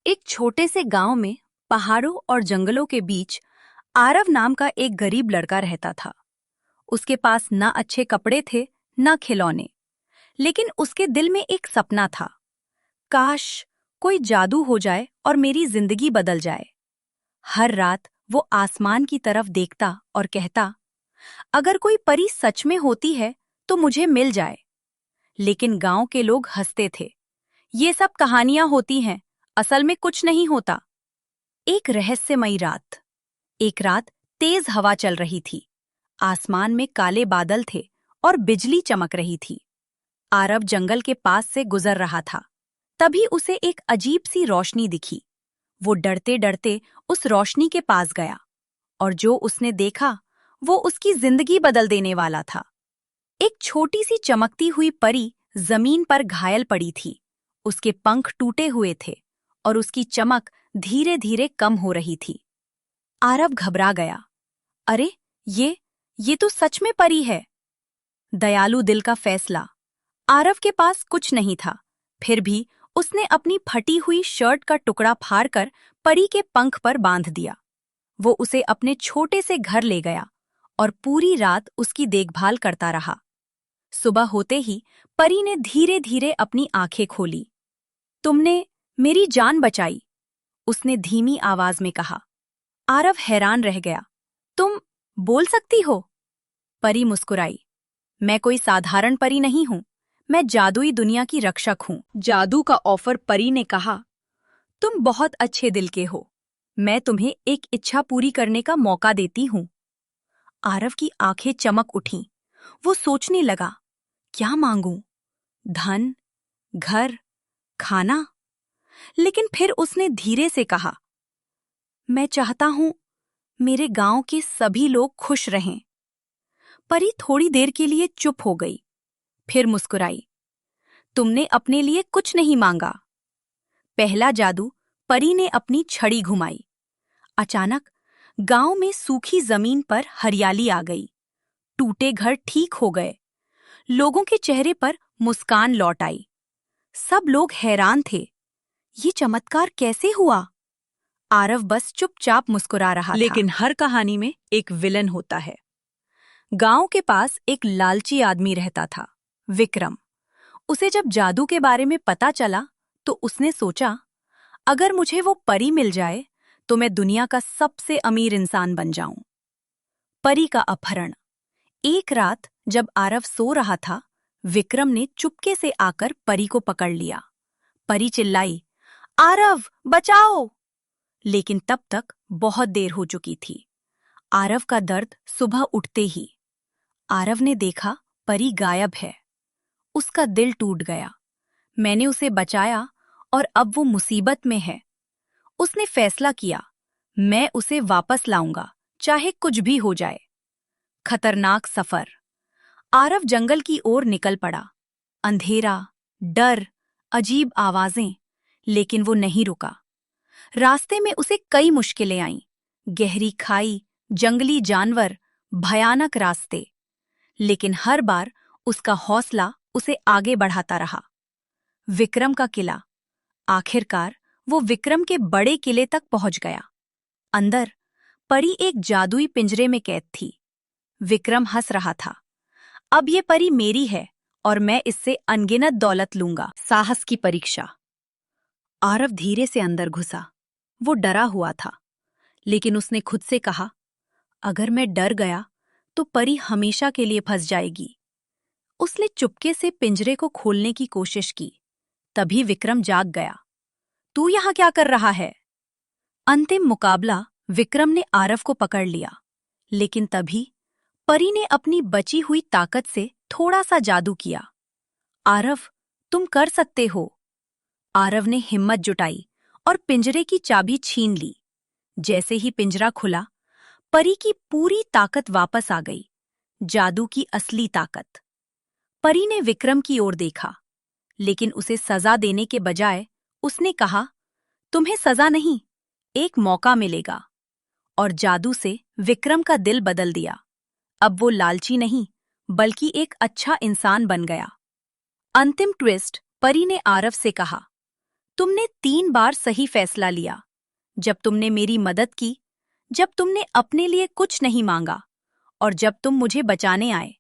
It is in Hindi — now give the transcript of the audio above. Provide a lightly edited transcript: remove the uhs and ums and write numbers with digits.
एक छोटे से गांव में पहाड़ों और जंगलों के बीच आरव नाम का एक गरीब लड़का रहता था। उसके पास ना अच्छे कपड़े थे ना खिलौने, लेकिन उसके दिल में एक सपना था। काश कोई जादू हो जाए और मेरी जिंदगी बदल जाए। हर रात वो आसमान की तरफ देखता और कहता, अगर कोई परी सच में होती है तो मुझे मिल जाए। लेकिन गांव के लोग हंसते थे, ये सब कहानियां होती हैं, असल में कुछ नहीं होता। एक रहस्यमयी रात। एक रात तेज हवा चल रही थी। आसमान में काले बादल थे और बिजली चमक रही थी। आरव जंगल के पास से गुजर रहा था। तभी उसे एक अजीब सी रोशनी दिखी। वो डरते डरते उस रोशनी के पास गया और जो उसने देखा वो उसकी जिंदगी बदल देने वाला था। एक छोटी सी चमकती हुई परी जमीन पर घायल पड़ी थी। उसके पंख टूटे हुए थे और उसकी चमक धीरे धीरे कम हो रही थी। आरव घबरा गया। अरे ये तो सच में परी है। दयालु दिल का फैसला। आरव के पास कुछ नहीं था, फिर भी उसने अपनी फटी हुई शर्ट का टुकड़ा फाड़कर परी के पंख पर बांध दिया। वो उसे अपने छोटे से घर ले गया और पूरी रात उसकी देखभाल करता रहा। सुबह होते ही परी ने धीरे धीरे अपनी आंखें खोली। तुमने मेरी जान बचाई, उसने धीमी आवाज में कहा। आरव हैरान रह गया। तुम बोल सकती हो? परी मुस्कुराई। मैं कोई साधारण परी नहीं हूं, मैं जादुई दुनिया की रक्षक हूं। जादू का ऑफर परी ने कहा। तुम बहुत अच्छे दिल के हो, मैं तुम्हें एक इच्छा पूरी करने का मौका देती हूं। आरव की आंखें चमक उठीं। वो सोचने लगा, क्या मांगूं? धन, घर, खाना? लेकिन फिर उसने धीरे से कहा, मैं चाहता हूं मेरे गांव के सभी लोग खुश रहें। परी थोड़ी देर के लिए चुप हो गई, फिर मुस्कुराई। तुमने अपने लिए कुछ नहीं मांगा। पहला जादू। परी ने अपनी छड़ी घुमाई। अचानक गांव में सूखी जमीन पर हरियाली आ गई। टूटे घर ठीक हो गए। लोगों के चेहरे पर मुस्कान लौट आई। सब लोग हैरान थे, ये चमत्कार कैसे हुआ? आरव बस चुपचाप मुस्कुरा रहा था। लेकिन हर कहानी में एक विलन होता है। गांव के पास एक लालची आदमी रहता था, विक्रम। उसे जब जादू के बारे में पता चला तो उसने सोचा, अगर मुझे वो परी मिल जाए तो मैं दुनिया का सबसे अमीर इंसान बन जाऊं। परी का अपहरण। एक रात जब आरव सो रहा था, विक्रम ने चुपके से आकर परी को पकड़ लिया। परी चिल्लाई, आरव बचाओ! लेकिन तब तक बहुत देर हो चुकी थी। आरव का दर्द सुबह उठते ही। आरव ने देखा परी गायब है। उसका दिल टूट गया। मैंने उसे बचाया और अब वो मुसीबत में है। उसने फैसला किया, मैं उसे वापस लाऊंगा, चाहे कुछ भी हो जाए। खतरनाक सफर। आरव जंगल की ओर निकल पड़ा। अंधेरा, डर, अजीब आवाजें, लेकिन वो नहीं रुका। रास्ते में उसे कई मुश्किलें आईं। गहरी खाई, जंगली जानवर, भयानक रास्ते। लेकिन हर बार उसका हौसला उसे आगे बढ़ाता रहा। विक्रम का किला। आखिरकार वो विक्रम के बड़े किले तक पहुंच गया। अंदर परी एक जादुई पिंजरे में कैद थी। विक्रम हंस रहा था। अब ये परी मेरी है और मैं इससे अनगिनत दौलत लूंगा। साहस की परीक्षा। आरव धीरे से अंदर घुसा। वो डरा हुआ था, लेकिन उसने खुद से कहा, अगर मैं डर गया तो परी हमेशा के लिए फंस जाएगी। उसने चुपके से पिंजरे को खोलने की कोशिश की। तभी विक्रम जाग गया। तू यहां क्या कर रहा है? अंतिम मुकाबला। विक्रम ने आरव को पकड़ लिया, लेकिन तभी परी ने अपनी बची हुई ताकत से थोड़ा सा जादू किया। आरव, तुम कर सकते हो। आरव ने हिम्मत जुटाई और पिंजरे की चाबी छीन ली। जैसे ही पिंजरा खुला, परी की पूरी ताकत वापस आ गई। जादू की असली ताकत। परी ने विक्रम की ओर देखा, लेकिन उसे सजा देने के बजाय उसने कहा, तुम्हें सजा नहीं, एक मौका मिलेगा। और जादू से विक्रम का दिल बदल दिया। अब वो लालची नहीं, बल्कि एक अच्छा इंसान बन गया। अंतिम ट्विस्ट। परी ने आरव से कहा, तुमने 3 बार सही फैसला लिया। जब तुमने मेरी मदद की, जब तुमने अपने लिए कुछ नहीं मांगा और जब तुम मुझे बचाने आए।